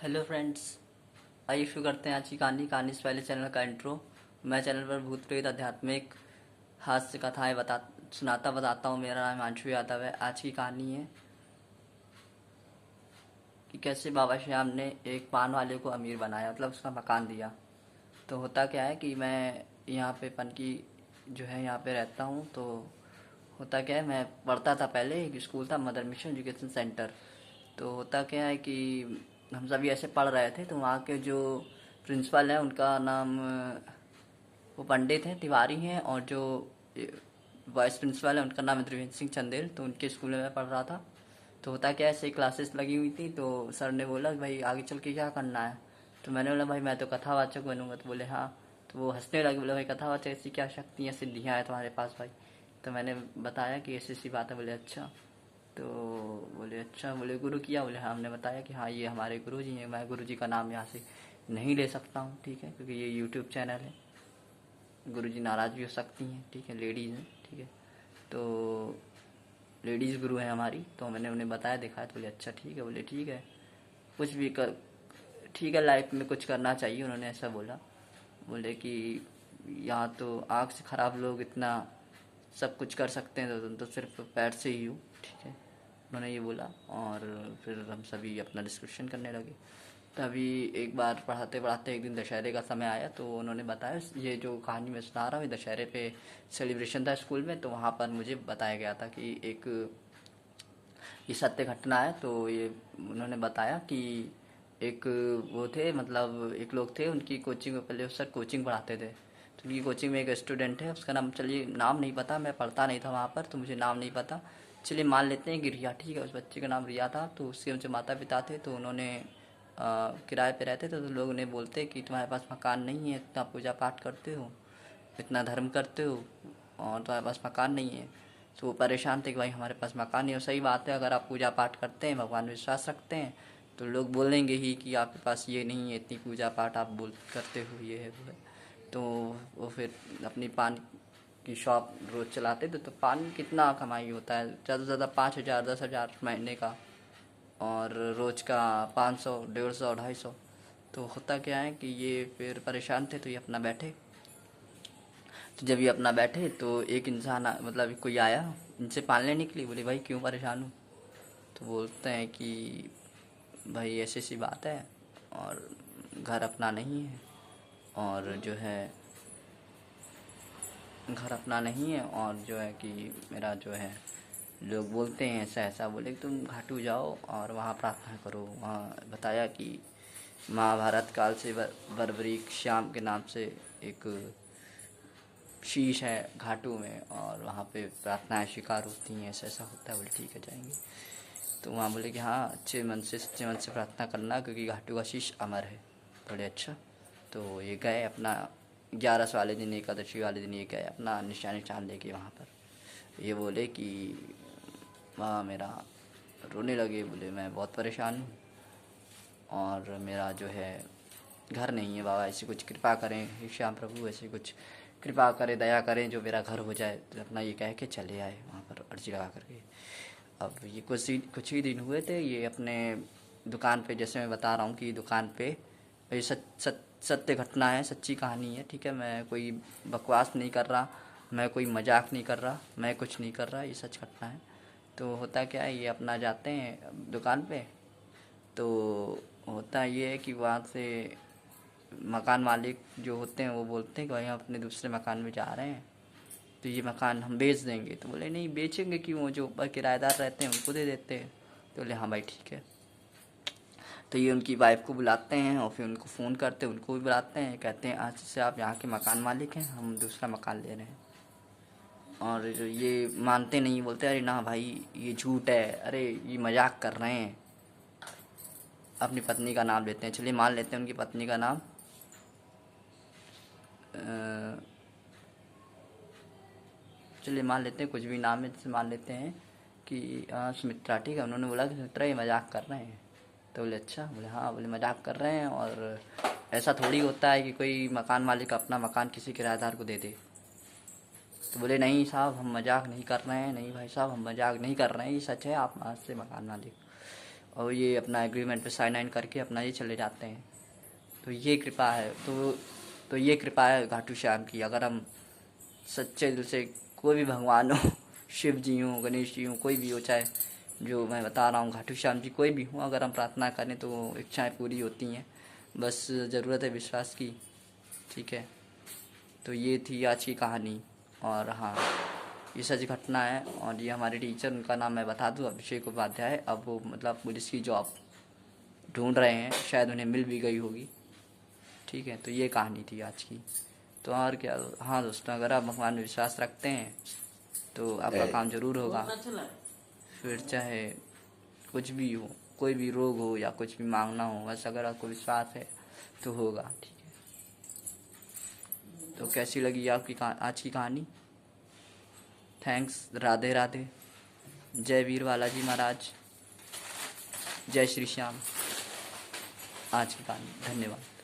Hello friends. आइए शुरू करते हैं आज की कहानी से पहले चैनल का इंट्रो। मैं चैनल पर भूत प्रेत आध्यात्मिक हास्य कथाएं बताता हूँ। मेरा नाम हिमांशु यादव है। आज की कहानी है कि कैसे बाबा श्याम ने एक पान वाले को अमीर बनाया, मतलब उसका मकान दिया। तो होता क्या है कि मैं यहाँ पे पनकी जो है यहाँ पे रहता हूँ। तो होता क्या है, मैं पढ़ता था पहले, एक स्कूल था मदर मिशन एजुकेशन सेंटर। तो होता क्या है कि हम सभी ऐसे पढ़ रहे थे, तो वहाँ के जो प्रिंसिपल हैं उनका नाम वो पंडित हैं, तिवारी हैं, और जो वाइस प्रिंसिपल है उनका नाम है त्रिवेंद्र सिंह चंदेल। तो उनके स्कूल में मैं पढ़ रहा था। तो होता क्या है, ऐसे क्लासेस लगी हुई थी, तो सर ने बोला कि भाई आगे चल के क्या करना है। तो मैंने बोला भाई मैं तो कथावाचक बनूंगा। तो बोले हाँ। तो वो हंसने लगे, बोले भाई कथावाचक ऐसी क्या शक्तियाँ सिद्धियाँ हैं तुम्हारे पास भाई। तो मैंने बताया कि ऐसी ऐसी बात है। बोले अच्छा। तो बोले अच्छा, बोले गुरु किया। बोले हाँ। हमने बताया कि हाँ ये हमारे गुरु जी हैं। मैं गुरु जी का नाम यहाँ से नहीं ले सकता हूँ, ठीक है, क्योंकि ये यूट्यूब चैनल है। गुरुजी नाराज़ भी हो सकती हैं, ठीक है, लेडीज़ हैं, ठीक है। तो लेडीज़ गुरु हैं हमारी। तो मैंने उन्हें बताया, दिखाया। तो बोले अच्छा ठीक है। बोले ठीक है, कुछ भी कर, ठीक है, लाइफ में कुछ करना चाहिए, उन्होंने ऐसा बोला। बोले कि यहाँ तो आँख से ख़राब लोग इतना सब कुछ कर सकते हैं, तो तुम तो सिर्फ पैर से ही हो, ठीक है, उन्होंने ये बोला। और फिर हम सभी अपना डिस्कशन करने लगे। तभी एक बार पढ़ाते पढ़ाते एक दिन दशहरे का समय आया। तो उन्होंने बताया, ये जो कहानी मैं सुना रहा हूँ, ये दशहरे पे सेलिब्रेशन था स्कूल में। तो वहाँ पर मुझे बताया गया था कि एक ये सत्य घटना है। तो ये उन्होंने बताया कि एक वो थे, मतलब एक लोग थे, उनकी कोचिंग में पहले सर कोचिंग पढ़ाते थे। तो उनकी कोचिंग में एक स्टूडेंट है, उसका नाम, चलिए नाम नहीं पता, मैं पढ़ता नहीं था वहाँ पर, तो मुझे नाम नहीं पता। चलिए मान लेते हैं कि रिया, ठीक है, उस बच्चे का नाम रिया था। तो उसके जो माता पिता थे, तो उन्होंने किराए पे रहते थे। तो लोग उन्हें बोलते कि तुम्हारे पास मकान नहीं है, इतना पूजा पाठ करते हो, इतना धर्म करते हो, और तुम्हारे पास मकान नहीं है। तो वो परेशान थे कि भाई हमारे पास मकान नहीं है। और सही बात है, अगर आप पूजा पाठ करते हैं, भगवान में विश्वास रखते हैं, तो लोग बोलेंगे ही कि आपके पास ये नहीं है, इतनी पूजा पाठ आप बोल करते हो, ये है वो है। तो वो फिर अपनी पान की शॉप रोज़ चलाते थे। तो पान कितना कमाई होता है, ज़्यादा से ज़्यादा 5,000 10,000 महीने का, और रोज़ का 500 150 250। तो होता क्या है कि ये फिर परेशान थे, तो ये अपना बैठे। तो जब ये अपना बैठे, तो एक इंसान मतलब कोई आया इनसे पालने निकली। बोले भाई क्यों परेशान हो। तो बोलते हैं कि भाई ऐसी सी बात है, और घर अपना नहीं है, और जो है घर अपना नहीं है, और जो है कि मेरा जो है लोग बोलते हैं ऐसा ऐसा। बोले कि तुम घाटू जाओ और वहाँ प्रार्थना करो। वहाँ बताया कि महाभारत काल से बर्बरीक श्याम के नाम से एक शीश है घाटू में, और वहाँ पे प्रार्थनाएं स्वीकार होती हैं, ऐसा ऐसा होता है। बोले ठीक है जाएंगे। तो वहाँ बोले कि हाँ अच्छे मन से सच्चे मन से प्रार्थना करना, क्योंकि घाटू का शीश अमर है। बोले अच्छा। तो ये गए अपना 11 वाले दिन, एकादशी वाले दिन ये गए अपना निशान लेके वहाँ पर। ये बोले कि वहाँ मेरा रोने लगे। बोले मैं बहुत परेशान हूँ, और मेरा जो है घर नहीं है बाबा, ऐसी कुछ कृपा करें हे श्याम प्रभु, ऐसी कुछ कृपा करें, दया करें, जो मेरा घर हो जाए। तो अपना ये कह के चले आए वहाँ पर अर्जी लगा करके। अब ये कुछ ही दिन हुए थे, ये अपने दुकान पे, जैसे मैं बता रहा हूँ कि दुकान पे ये सत्य घटना है, सच्ची कहानी है, ठीक है। मैं कोई बकवास नहीं कर रहा, मैं कोई मजाक नहीं कर रहा, मैं कुछ नहीं कर रहा, ये सच घटना है। तो होता क्या है, ये अपना जाते हैं दुकान पे। तो होता ये है कि वहाँ से मकान मालिक जो होते हैं वो बोलते हैं कि भाई हम अपने दूसरे मकान में जा रहे हैं, तो ये मकान हम बेच देंगे। तो बोले नहीं बेचेंगे क्यों, वो जो ऊपर किराएदार रहते हैं उनको दे देते हैं। तो बोले हाँ भाई ठीक है। तो ये उनकी वाइफ को बुलाते हैं, और फिर उनको फ़ोन करते हैं, उनको भी बुलाते हैं, कहते हैं आज से आप यहाँ के मकान मालिक हैं, हम दूसरा मकान ले रहे हैं। और ये मानते नहीं, बोलते अरे ना भाई ये झूठ है, अरे ये मजाक कर रहे हैं। अपनी पत्नी का नाम लेते हैं, चलिए मान लेते हैं उनकी पत्नी का नाम चलिए मान लेते हैं कुछ भी नाम है, जैसे मान लेते हैं कि सुमित्रा, ठीक है। उन्होंने बोला कि सुमित्रा ये मजाक कर रहे हैं। तो बोले अच्छा। बोले हाँ। बोले मजाक कर रहे हैं, और ऐसा थोड़ी होता है कि कोई मकान मालिक अपना मकान किसी किराएदार को दे दे। तो बोले नहीं साहब हम मजाक नहीं कर रहे हैं, नहीं भाई साहब हम मजाक नहीं कर रहे हैं, ये सच है, आप आज से मकान मालिक। और ये अपना एग्रीमेंट पे साइन करके अपना ये चले जाते हैं। तो ये कृपा है, तो ये कृपा है घाटू श्याम की। अगर हम सच्चे दिल से, कोई भी भगवान हो, शिव जी हों, गणेश जी हों, कोई भी हो, चाहे जो मैं बता रहा हूँ घाटू श्याम जी, कोई भी हो, अगर हम प्रार्थना करें तो इच्छाएं पूरी होती हैं। बस ज़रूरत है विश्वास की। ठीक है, तो ये थी आज की कहानी। और हाँ, ये सच घटना है। और ये हमारे टीचर, उनका नाम मैं बता दूँ, अभिषेक उपाध्याय। अब वो मतलब पुलिस की जॉब ढूंढ रहे हैं, शायद उन्हें मिल भी गई होगी। ठीक है, तो ये कहानी थी आज की। तो और क्या। हाँ दोस्तों, अगर आप भगवान में विश्वास रखते हैं तो आपका काम ज़रूर होगा। फिर चाहे कुछ भी हो, कोई भी रोग हो या कुछ भी मांगना हो, बस अगर आपको विश्वास है तो होगा। ठीक है, तो कैसी लगी आपकी आज की कहानी? थैंक्स। राधे राधे। जय वीर बालाजी महाराज। जय श्री श्याम। आज की कहानी, धन्यवाद।